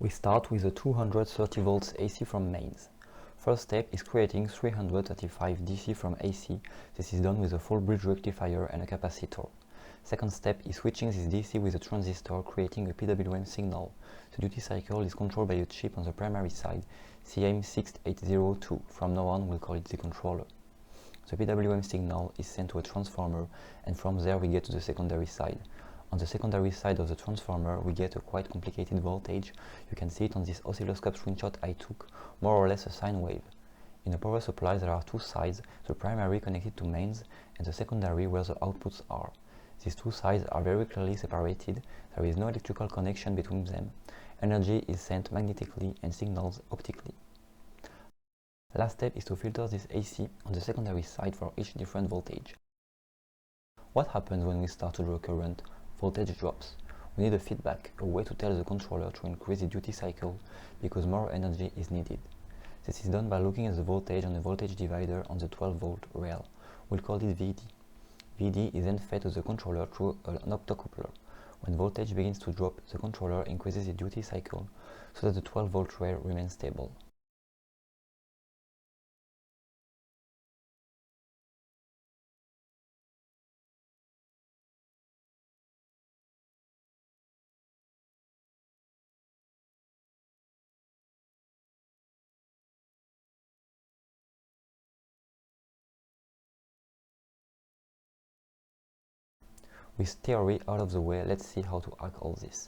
We start with a 230 volts AC from mains. First step is creating 335 DC from AC. This is done with a full bridge rectifier and a capacitor. Second step is switching this DC with a transistor, creating a PWM signal. The duty cycle is controlled by a chip on the primary side, CM6802. From now on, we'll call it the controller. The PWM signal is sent to a transformer, and from there we get to the secondary side. On the secondary side of the transformer, we get a quite complicated voltage. You can see it on this oscilloscope screenshot I took, more or less a sine wave. In a power supply, there are two sides, the primary connected to mains, and the secondary where the outputs are. These two sides are very clearly separated. There is no electrical connection between them. Energy is sent magnetically and signals optically. The last step is to filter this AC on the secondary side for each different voltage. What happens when we start to draw current? Voltage drops. We need a feedback, a way to tell the controller to increase the duty cycle because more energy is needed. This is done by looking at the voltage on the voltage divider on the 12-volt rail. We'll call it VD. VD is then fed to the controller through an optocoupler. When voltage begins to drop, the controller increases the duty cycle so that the 12-volt rail remains stable. With theory out of the way, let's see how to hack all this.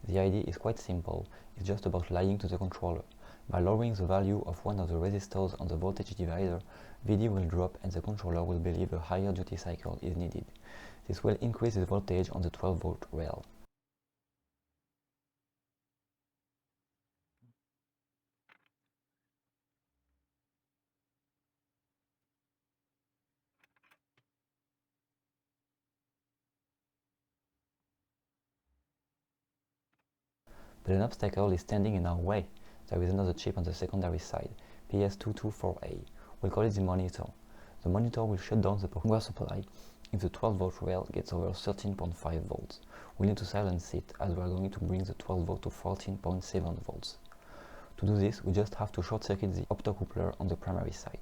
The idea is quite simple, it's just about lying to the controller. By lowering the value of one of the resistors on the voltage divider, VD will drop and the controller will believe a higher duty cycle is needed. This will increase the voltage on the 12-volt rail. But an obstacle is standing in our way. There is another chip on the secondary side, PS224A. We'll call it the monitor. The monitor will shut down the power supply if the 12-volt rail gets over 13.5 volts. We need to silence it as we are going to bring the 12 volt to 14.7 volts. To do this, we just have to short circuit the optocoupler on the primary side.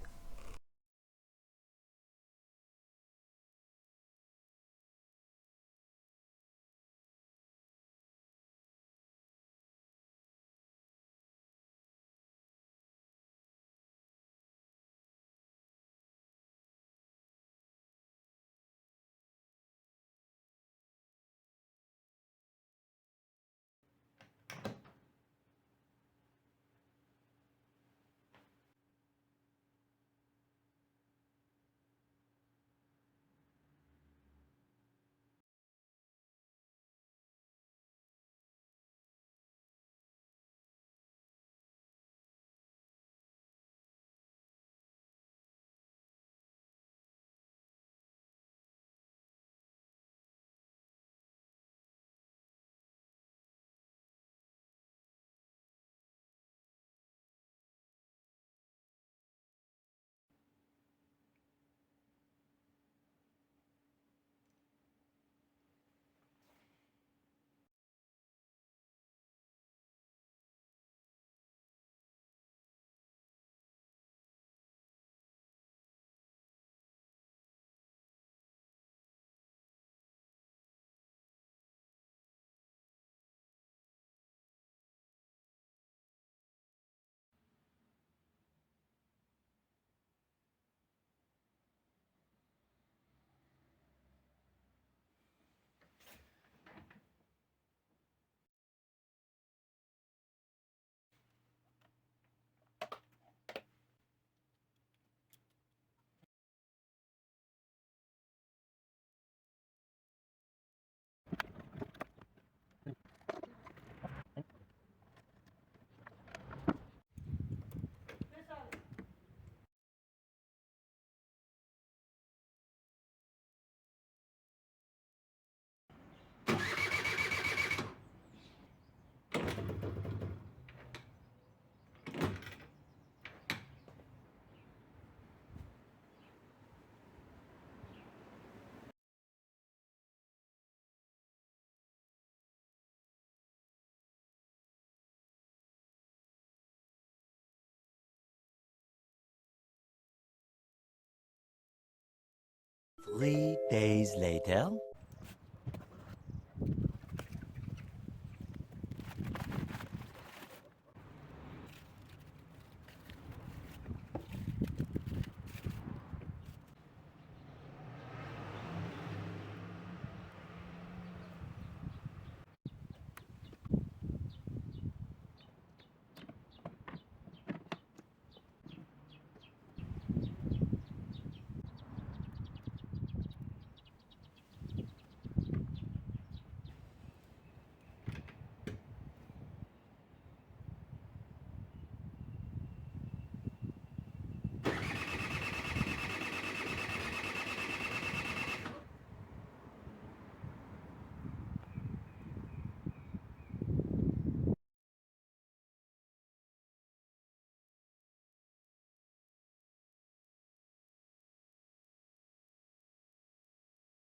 3 days later.